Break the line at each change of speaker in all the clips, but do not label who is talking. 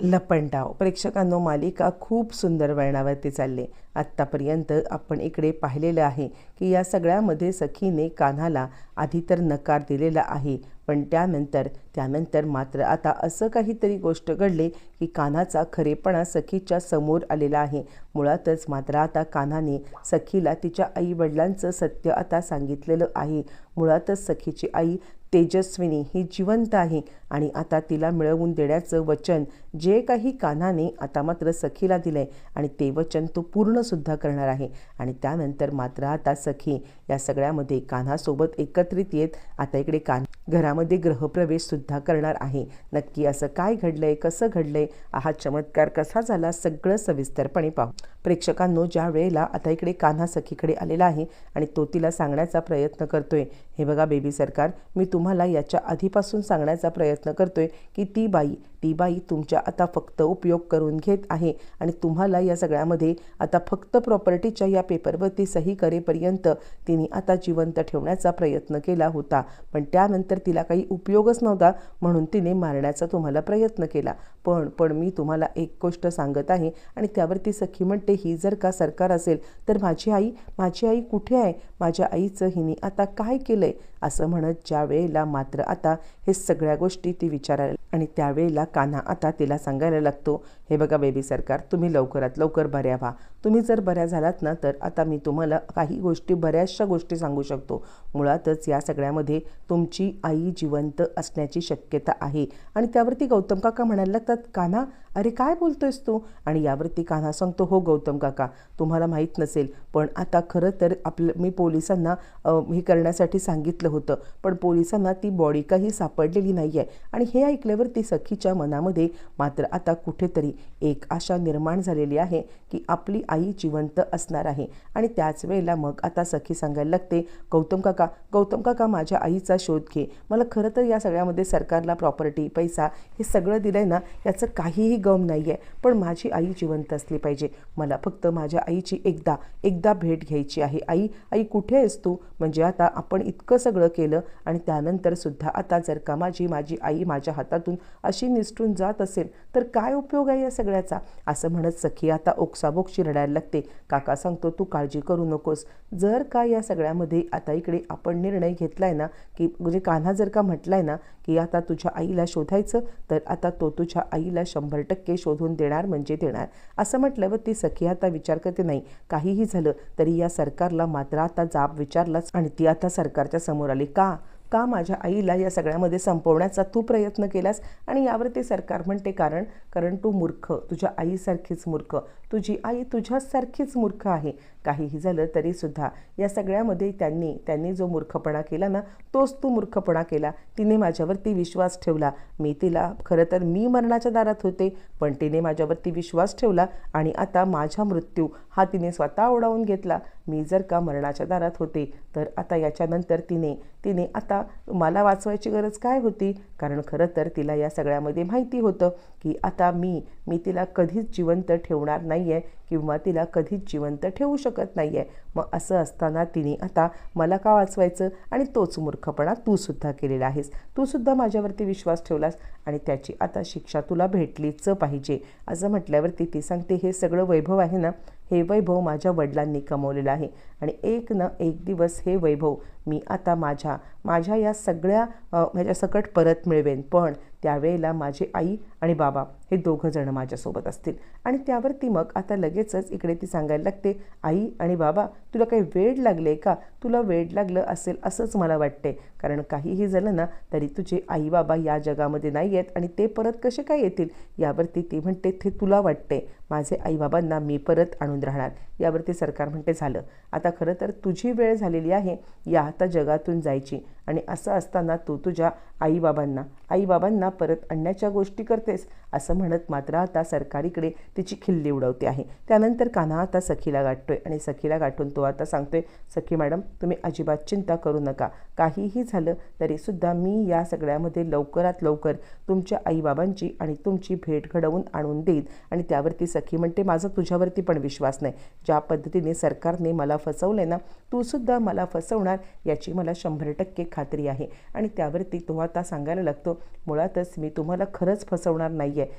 लपंडाव प्रेक्षकांनो, मालिका खूप सुंदर वळणावरती चालली. आत्तापर्यंत आपण इकडे पाहिलेलं आहे की या सगळ्यामध्ये सखीने कान्हाला आधी तर नकार दिलेला आहे, पण त्यानंतर मात्र आता असं काहीतरी गोष्ट घडली की कान्हाचा खरेपणा सखीच्या समोर आलेला आहे. मुळातच मात्र आता कान्हाने सखीला तिच्या आईवडिलांचं सत्य आता सांगितलेलं आहे. मुळातच सखीची आई तेजस्विनी ही जिवंत आहे आणि आता तिला मिळवून देण्याचं वचन जे काही कान्हाने आता मात्र सखीला दिलंय आणि ते वचन तो पूर्णसुद्धा करणार आहे. आणि त्यानंतर मात्र आता सखी या सगळ्यामध्ये कान्हासोबत एकत्रित येत आता इकडे घरामध्ये गृहप्रवेशसुद्धा करणार आहे. नक्की असं काय घडलंय, कसं घडलंय, हा चमत्कार कसा झाला, सगळं सविस्तरपणे पाहू. प्रेक्षकांनो, ज्या वेळेला आता इकडे कान्हा सखीकडे आलेला आहे आणि तो तिला सांगण्याचा प्रयत्न करतोय, हे बघा बेबी सरकार, मी तुम्हाला याच्या आधीपासून सांगण्याचा प्रयत्न करतोय की ती बाई तुमच्या आता फक्त उपयोग करून घेत आहे आणि तुम्हाला या सगळ्यामध्ये आता फक्त प्रॉपर्टीच्या या पेपरवरती सही करेपर्यंत तिने आता जिवंत ठेवण्याचा प्रयत्न केला होता, पण त्यानंतर तिला काही उपयोगच नव्हता म्हणून तिने मारण्याचा तुम्हाला प्रयत्न केला. पण मी तुम्हाला एक गोष्ट सांगत आहे. आणि त्यावरती सखी म्हणते, ही जर का सरकार असेल तर माझी आई कुठे आहे, माझ्या आईचं हिने आता काय केलंय, असं म्हणत ज्या वेळेला मात्र आता हे सगळ्या गोष्टी ती विचारायला आणि त्यावेळेला कान्हा आता तिला सांगायला लागतो, हे बघा बेबी सरकार, तुम्ही लवकरात लवकर बऱ्या व्हा. तुम्ही जर बऱ्या झालात ना तर आता मी तुम्हाला काही गोष्टी, बऱ्याचशा गोष्टी सांगू शकतो. मुळातच या सगळ्यामध्ये तुमची आई जिवंत असण्याची शक्यता आहे. आणि त्यावरती गौतम काका म्हणायला लागतात, कान्हा अरे काय बोलतोयस तू? आणि यावरती कान्हा सांगतो, हो गौतम काका, तुम्हाला माहीत नसेल पण आता खरं तर मी पोलिसांना हे करण्यासाठी सांगितलं होतं, पण पोलिसांना ती बॉडी काही सापडलेली नाही आहे. आणि हे ऐकल्यावरती सखीच्या मनामध्ये मात्र आता कुठेतरी एक आशा निर्माण झालेली आहे की आपली आई जिवंत असणार आहे. आणि त्याच वेळेला मग आता सखी सांगायला लागते, गौतम काका, माझ्या आईचा शोध घे. मला खरं तर या सगळ्यामध्ये सरकारला प्रॉपर्टी, पैसा हे सगळं दिलंय ना, याचं काहीही गम नाही आहे, पण माझी आई जिवंत असली पाहिजे. मला फक्त माझ्या आईची एकदा भेट घ्यायची आहे. आई कुठे आहेस तू? म्हणजे आता आपण इतकं सगळं केलं आणि त्यानंतर सुद्धा आता जर का माझी आई माझ्या हातातून अशी निसटून जात असेल तर काय उपयोग आहे या सगळ्याचा, असं म्हणत सखी आता ओक्साबोक्शी रडायला लागते. काका सांगतो, तू काळजी करू नकोस. जर का या सगळ्यामध्ये आता इकडे आपण निर्णय घेतलाय ना, की म्हणजे कान्हा जर का म्हटलाय ना की आता तुझ्या आईला शोधायचं, तर आता तो तुझ्या आईला 100% शोधून देणार म्हणजे देणार. असं म्हटल्यावर ती सखी आता विचार करते, नाही काहीही झालं तरी या सरकारला मात्र आता जाब विचारलाच. आणि ती आता सरकारच्या समोर आली. का माझ्या आईला या सगळ्यामध्ये संपवण्याचा तू प्रयत्न केलास? आणि यावरती सरकार म्हणते, कारण तू मूर्ख, तुझ्या आईसारखीच मूर्ख, तुझी आई तुझ्यासारखीच मूर्ख आहे. काहीही झालं तरीसुद्धा या सगळ्यामध्ये त्यांनी जो मूर्खपणा केला ना, तोच तू मूर्खपणा केला. तिने माझ्यावरती विश्वास ठेवला. खरं तर मी मरणाच्या दारात होते, पण तिने माझ्यावरती विश्वास ठेवला आणि आता माझा मृत्यू हा तिने स्वतः ओढावून घेतला. मी जर का मरणाच्या दारात होते तर आता याच्यानंतर तिने आता मला वाचवायची गरज काय होती? कारण खरं तर तिला या सगळ्यामध्ये माहिती होतं की आता मी तिला कधीच जिवंत ठेवणार नाही आहे किंवा तिला कधीच जिवंत ठेवू शकत नाही आहे. मग असं असताना तिने आता मला का वाचवायचं? आणि तोच मूर्खपणा तू सुद्धा केलेला आहेस. तू सुद्धा माझ्यावरती विश्वास ठेवलास आणि त्याची आता शिक्षा तुला भेटलीच पाहिजे. असं म्हटल्यावरती ती सांगते, हे सगळं वैभव आहे ना, हे वैभव माझ्या वडिलांनी कमवलेलं आहे आणि एक ना एक दिवस हे वैभव मी आता माझ्या या सगळ्या ह्याच्या सकट परत मिळवेन. पण त्यावेळेला माझे आई आणि बाबा हे दोघं जण माझ्यासोबत असतील. आणि त्यावरती मग आता लगेचच इकडे ती सांगायला लागते, आई आणि बाबा, तुला काही वेड लागले का? तुला वेड लागलं असेल असंच मला वाटते, कारण काहीही झालं ना तरी तुझे आई बाबा या जगामध्ये नाही आहेत आणि ते परत कसे काय येतील? यावरती ती म्हणते, ते तुला वाटते, माझे आईबाबांना मी परत आणून राहणार. यावरती सरकार म्हणते, झालं, आता खरं तर तुझी वेळ झालेली आहे या आता जगातून जायची. आणि असं असताना तू तुझ्या आईबाबांना परत आणण्याच्या गोष्टी करतेस, असं म्हणत मात्र आता सरकारीकडे तिची खिल्ली उडवते आहे. त्यानंतर कान्हा आता सखीला गाठतोय आणि सखीला गाठून तो आता सांगतोय, सखी मॅडम, तुम्ही अजिबात चिंता करू नका. काहीही झालं तरीसुद्धा मी या सगळ्यामध्ये लवकरात लवकर तुमच्या आईबाबांची आणि तुमची भेट घडवून आणून देईन. आणि त्यावरती सखी म्हणते, माझा तुझ्यावरती पण विश्वास नाही. ज्या पद्धतीने सरकारने मला फसवले ना, तू सुद्धा मला फसवणार याची मला 100% खात्री आहे. आणि त्यावरती तो आता सांगायला लागतो, मुळातच मी तुम्हाला खरंच फसवणार नाही आहे,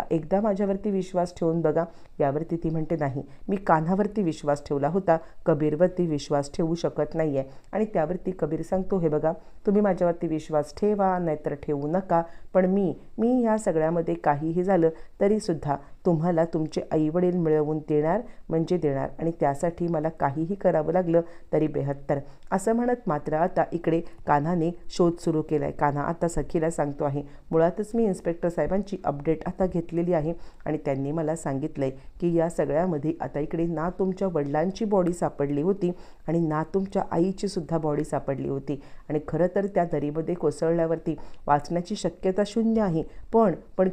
एकदा माझ्यावरती विश्वास ठेवून बघा. यावरती ती म्हणते, नाही, मी कान्हावरती विश्वास ठेवला होता, कबीरवरती विश्वास ठेवू शकत नाही आहे. आणि त्यावरती कबीर सांगतो, हे बघा, तुम्ही माझ्यावरती विश्वास ठेवा नाहीतर ठेवू नका, पण मी या सगळ्यामध्ये काहीही झालं तरीसुद्धा तुम्हाला तुमचे आईवडील मिळवून देणार म्हणजे देणार, आणि त्यासाठी मला काहीही करावं लागलं तरी 72. असं म्हणत मात्र आता इकडे कान्हाने शोध सुरू केला आहे. कान्हा आता सखीला सांगतो आहे, मुळातच मी इन्स्पेक्टर साहेबांची अपडेट आता घेतलेली आहे आणि त्यांनी मला सांगितलं आहे की या सगळ्यामध्ये आता इकडे ना तुमच्या वडिलांची बॉडी सापडली होती आणि ना तुमच्या आईची सुद्धा बॉडी सापडली होती. आणि खरं तर त्या दरीमध्ये कोसळल्यावरती वाचण्याची शक्यता शून्य आहे, पण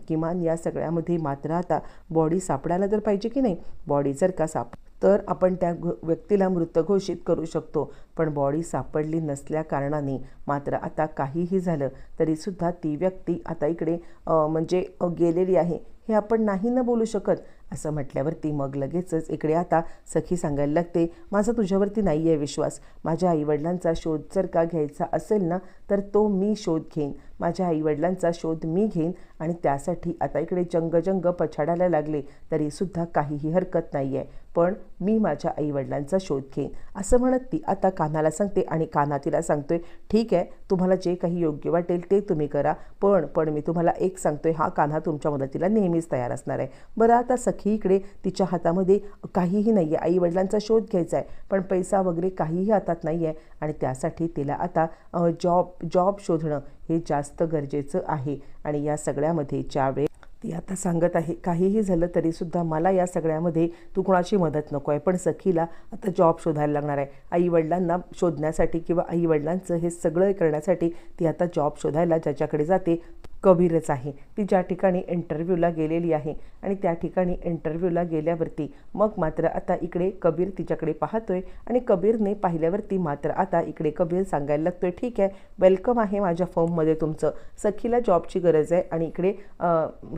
किमान या सगळ्यामध्ये मात्र आता बॉडी सापडायला तर पाहिजे की नाही. बॉडी जर का तर आपण त्या व्यक्तीला मृत घोषित करू शकतो, पण बॉडी सापडली नसल्या कारणाने मात्र आता काहीही झालं तरीसुद्धा ती व्यक्ती आता इकडे म्हणजे गेलेली आहे हे आपण नाही न बोलू शकत. असं म्हटल्यावरती मग लगेचच इकडे आता सखी सांगायला लागते, माझा तुझ्यावरती नाही आहे विश्वास. माझ्या आईवडिलांचा शोध जर का घ्यायचा असेल ना तर तो मी शोध घेईन, माझ्या आईवडिलांचा शोध मी घेईन. आणि त्यासाठी आता इकडे जंग पछाडायला लागले तरीसुद्धा काहीही हरकत नाही आहे, पण मी माझ्या आईवडिलांचा शोध घेईन. असं म्हणत ती आता कान्हाला सांगते आणि कान्हा तिला सांगतोय, ठीक आहे, तुम्हाला जे काही योग्य वाटेल ते तुम्ही करा, पण मी तुम्हाला एक सांगतोय, हा कान्हा तुमच्या मदतीला नेहमीच तयार असणार आहे. बरं, आता सखी इकडे तिच्या हातामध्ये काहीही नाही आहे, आईवडिलांचा शोध घ्यायचा आहे, पण पैसा वगैरे काहीही हातात नाही आहे आणि त्यासाठी तिला आता जॉब शोधणं हे जास्त गरजेचं आहे. आणि या सगळ्यामध्ये ज्यावेळी ती आता सांगत आहे, काहीही झालं तरीसुद्धा मला या सगळ्यामध्ये तू कोणाची मदत नको आहे, पण सखीला आता जॉब शोधायला लागणार आहे. आईवडिलांना शोधण्यासाठी किंवा आईवडिलांचं हे सगळं करण्यासाठी ती आता जॉब शोधायला ज्याच्याकडे जाते कबीरच आहे. ती ज्या ठिकाणी इंटरव्ह्यूला गेलेली आहे आणि त्या ठिकाणी इंटरव्ह्यूला गेल्यावरती मग मात्र आता इकडे कबीर तिच्याकडे पाहतोय आणि कबीरने पाहिल्यावरती मात्र आता इकडे कबीर सांगायला लागतोय, ठीक आहे, वेलकम आहे माझ्या फर्ममध्ये तुमचं. सखीला जॉबची गरज आहे आणि इकडे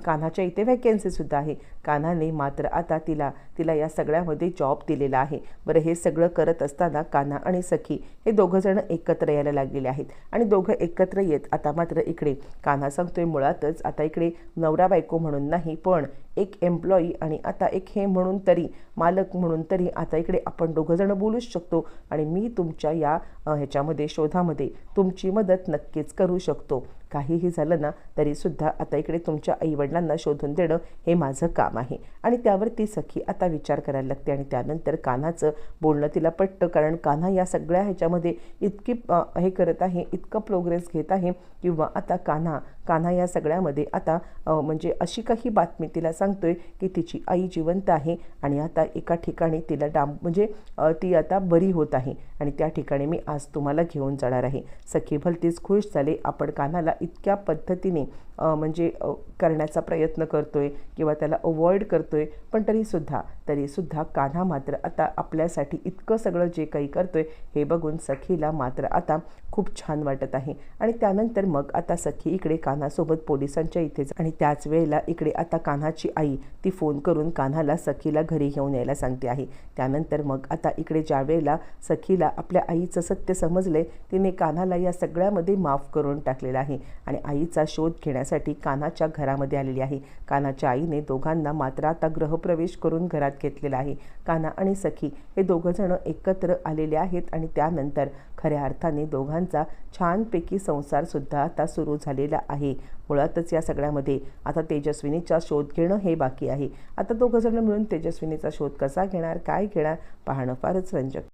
कान्हाच्या इथे व्हॅकन्सीसुद्धा आहे. कान्हाने मात्र आता तिला या सगळ्यामध्ये जॉब दिलेला आहे. बरं, हे सगळं करत असताना कान्हा आणि सखी हे दोघंजणं एकत्र यायला लागलेले आहेत आणि दोघं एकत्र येत आता मात्र इकडे कान्हा सांगतोय, मुळातच आता इकडे नवरा बायको म्हणून नाही, पण एक एम्प्लॉई आणि आता एक हे म्हणून तरी मालक म्हणून तरी आता इकडे आपण दोघंजणं बोलूच शकतो आणि मी तुमच्या या ह्याच्यामध्ये शोधामध्ये तुमची मदत नक्कीच करू शकतो. काहीही झालं ना तरीसुद्धा आता इकडे तुमच्या आईवडिलांना शोधून देणं हे माझं काम आहे. आणि त्यावरती सखी आता विचार करायला लागते आणि त्यानंतर कान्हाचं बोलणं तिला पटतं, कारण कान्हा या सगळ्या ह्याच्यामध्ये इतकी हे करत आहे, इतकं प्रोग्रेस घेत आहे किंवा आता कान्हा या सगळ्यामध्ये आता म्हणजे अशी काही बातमी तिला सांगतोय की तिची आई जिवंत आहे आणि आता एका ठिकाणी तिला म्हणजे ती आता बरी होत आहे आणि त्या ठिकाणी मी आज तुम्हाला घेऊन जाणार आहे. सखी भलतीच खुश झाले, आपण कान्हाला इतक्या पद्धतीने म्हणजे करण्याचा प्रयत्न करतोय किंवा त्याला अवॉइड करतोय, पण तरीसुद्धा कान्हा मात्र आता आपल्यासाठी इतकं सगळं जे काही करतोय हे बघून सखीला मात्र आता खूप छान वाटत आहे. आणि त्यानंतर मग आता सखी इकडे कान्हासोबत पोलिसांच्या इथेच आणि त्याच वेळेला इकडे आता कान्हाची आई ती फोन करून कान्हाला सखीला घरी घेऊन यायला सांगते आहे. त्यानंतर मग आता इकडे ज्या वेळेला सखीला आपल्या आईचं सत्य समजले, तिने कान्हाला या सगळ्यामध्ये माफ करून टाकलेलं आहे आणि आईचा शोध घेण्यासाठी कान्हाच्या घरामध्ये आलेली आहे. कान्हाच्या आईने दोघांना मात्र आता गृहप्रवेश करून घरात घेतलेला आहे. कान्हा आणि सखी हे दोघंजणं एकत्र आलेले आहेत आणि त्यानंतर खऱ्या अर्थाने दोघांचा छानपैकी संसारसुद्धा आता सुरू झालेला आहे. मुळातच या सगळ्यामध्ये आता तेजस्विनीचा शोध घेणं हे बाकी आहे. आता दोघंजणं मिळून तेजस्विनीचा शोध कसा घेणार, काय घेणार पाहणं फारच रंजक.